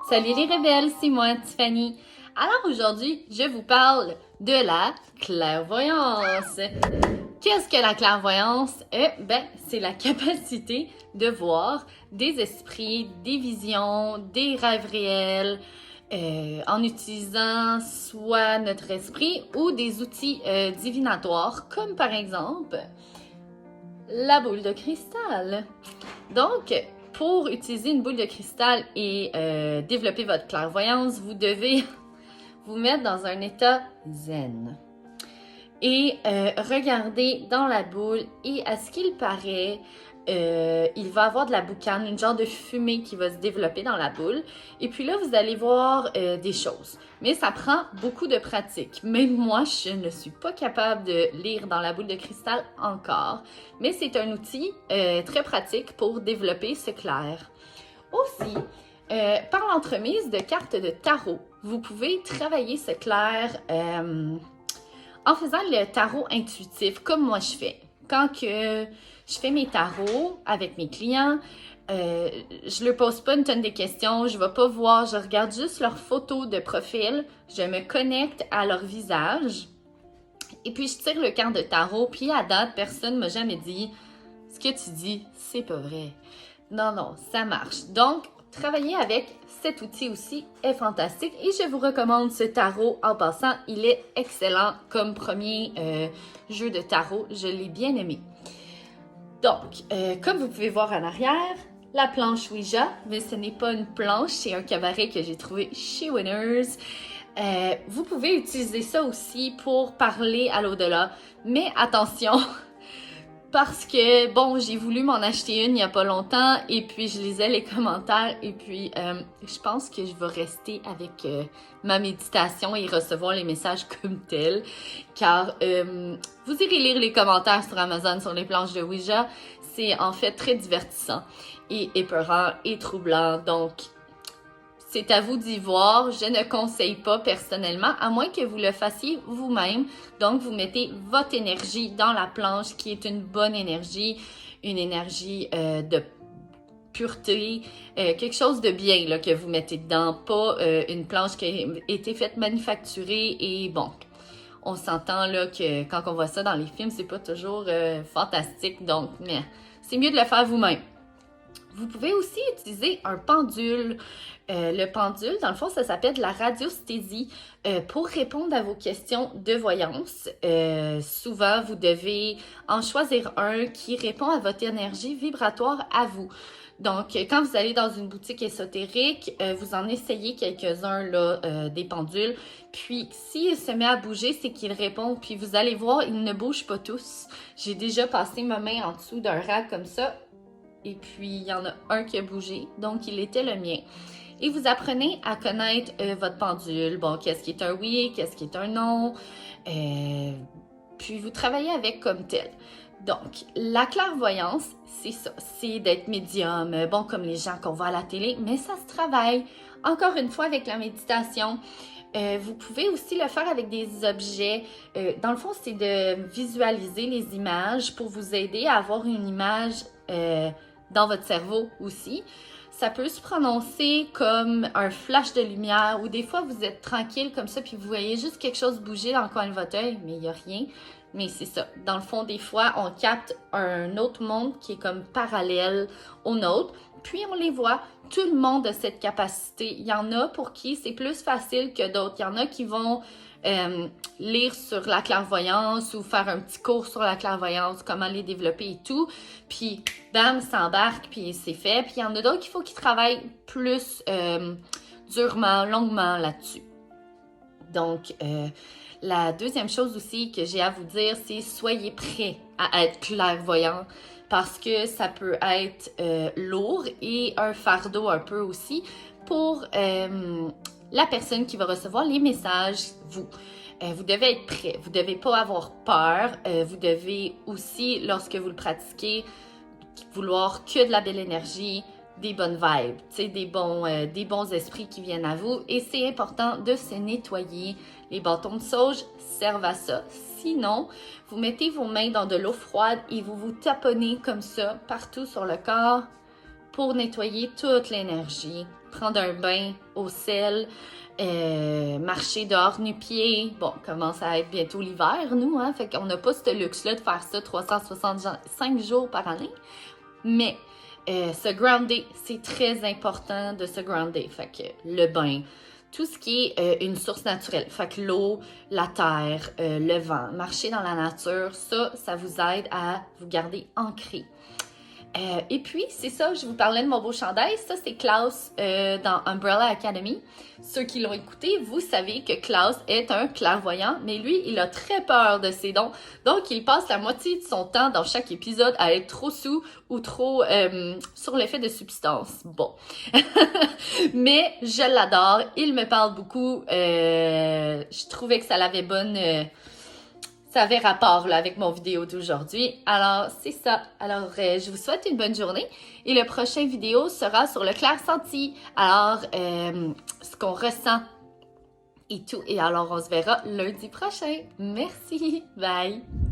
Salut les rebelles, c'est moi Tiffany. Alors aujourd'hui, je vous parle de la clairvoyance. Qu'est-ce que la clairvoyance? C'est la capacité de voir des esprits, des visions, des rêves réels, en utilisant soit notre esprit ou des outils divinatoires, comme par exemple la boule de cristal. Donc, pour utiliser une boule de cristal et développer votre clairvoyance, vous devez vous mettre dans un état zen. Et regarder dans la boule et à ce qu'il paraît, il va y avoir de la boucane, une genre de fumée qui va se développer dans la boule. Et puis là, vous allez voir des choses. Mais ça prend beaucoup de pratique. Même moi, je ne suis pas capable de lire dans la boule de cristal encore. Mais c'est un outil très pratique pour développer ce clair. Aussi, par l'entremise de cartes de tarot, vous pouvez travailler ce clair en faisant le tarot intuitif, comme moi je fais. Quand que je fais mes tarots avec mes clients, je leur pose pas une tonne de questions, je vais pas voir, je regarde juste leurs photos de profil, je me connecte à leur visage et puis je tire le camp de tarot. Puis à date, personne m'a jamais dit « Ce que tu dis, c'est pas vrai. » Non, ça marche. Donc, travailler avec cet outil aussi est fantastique et je vous recommande ce tarot en passant. Il est excellent comme premier jeu de tarot. Je l'ai bien aimé. Donc, comme vous pouvez voir en arrière, la planche Ouija, mais ce n'est pas une planche, c'est un cabaret que j'ai trouvé chez Winners. Vous pouvez utiliser ça aussi pour parler à l'au-delà, mais attention, parce que, bon, j'ai voulu m'en acheter une il n'y a pas longtemps et puis je lisais les commentaires et puis je pense que je vais rester avec ma méditation et recevoir les messages comme tels car vous irez lire les commentaires sur Amazon sur les planches de Ouija. C'est en fait très divertissant et épeurant et troublant, donc c'est à vous d'y voir. Je ne conseille pas personnellement, à moins que vous le fassiez vous-même. Donc, vous mettez votre énergie dans la planche, qui est une bonne énergie, une énergie de pureté, quelque chose de bien là, que vous mettez dedans, pas une planche qui a été faite manufacturée et bon. On s'entend là que quand on voit ça dans les films, c'est pas toujours fantastique, donc mais c'est mieux de le faire vous-même. Vous pouvez aussi utiliser un pendule. Le pendule, dans le fond, ça s'appelle de la radiesthésie pour répondre à vos questions de voyance. Souvent, vous devez en choisir un qui répond à votre énergie vibratoire à vous. Donc, quand vous allez dans une boutique ésotérique, vous en essayez quelques-uns là, des pendules. Puis, s'il se met à bouger, c'est qu'il répond. Puis, vous allez voir, ils ne bougent pas tous. J'ai déjà passé ma main en dessous d'un rack comme ça. Et puis, il y en a un qui a bougé, donc il était le mien. Et vous apprenez à connaître votre pendule. Bon, qu'est-ce qui est un oui, qu'est-ce qui est un non. Puis, vous travaillez avec comme tel. Donc, la clairvoyance, c'est ça. C'est d'être médium, bon, comme les gens qu'on voit à la télé, mais ça se travaille. Encore une fois, avec la méditation. Vous pouvez aussi le faire avec des objets. Dans le fond, c'est de visualiser les images pour vous aider à avoir une image dans votre cerveau aussi. Ça peut se prononcer comme un flash de lumière ou des fois vous êtes tranquille comme ça puis vous voyez juste quelque chose bouger dans le coin de votre œil, mais il n'y a rien. Mais c'est ça. Dans le fond, des fois, on capte un autre monde qui est comme parallèle au nôtre. Puis on les voit. Tout le monde a cette capacité. Il y en a pour qui c'est plus facile que d'autres. Il y en a qui vont lire sur la clairvoyance ou faire un petit cours sur la clairvoyance, comment les développer et tout. Puis, bam, s'embarque, puis c'est fait. Puis il y en a d'autres qu'il faut qu'ils travaillent plus durement, longuement là-dessus. Donc, la deuxième chose aussi que j'ai à vous dire, c'est soyez prêts à être clairvoyant parce que ça peut être lourd et un fardeau un peu aussi pour la personne qui va recevoir les messages, vous. Vous devez être prêt, vous ne devez pas avoir peur, vous devez aussi, lorsque vous le pratiquez, vouloir que de la belle énergie, des bonnes vibes, des bons esprits qui viennent à vous. Et c'est important de se nettoyer. Les bâtons de sauge servent à ça. Sinon, vous mettez vos mains dans de l'eau froide et vous vous taponnez comme ça partout sur le corps pour nettoyer toute l'énergie prendre un bain au sel, marcher dehors nu-pieds. Bon, commence à être bientôt l'hiver, nous, hein, fait qu'on n'a pas ce luxe-là de faire ça 365 jours par année. Mais se grounder, c'est très important de se grounder. Fait que le bain, tout ce qui est une source naturelle, fait que l'eau, la terre, le vent, marcher dans la nature, ça vous aide à vous garder ancré. Et puis, c'est ça, je vous parlais de mon beau chandail. Ça, c'est Klaus dans Umbrella Academy. Ceux qui l'ont écouté, vous savez que Klaus est un clairvoyant, mais lui, il a très peur de ses dons. Donc, il passe la moitié de son temps dans chaque épisode à être trop sous ou trop sur l'effet de substance. Bon. Mais je l'adore. Il me parle beaucoup. Je trouvais que ça l'avait bonne... ça avait rapport là, avec mon vidéo d'aujourd'hui. Alors, c'est ça. Alors, je vous souhaite une bonne journée. Et le prochain vidéo sera sur le clair-senti. Alors, ce qu'on ressent et tout. Et alors, on se verra lundi prochain. Merci. Bye.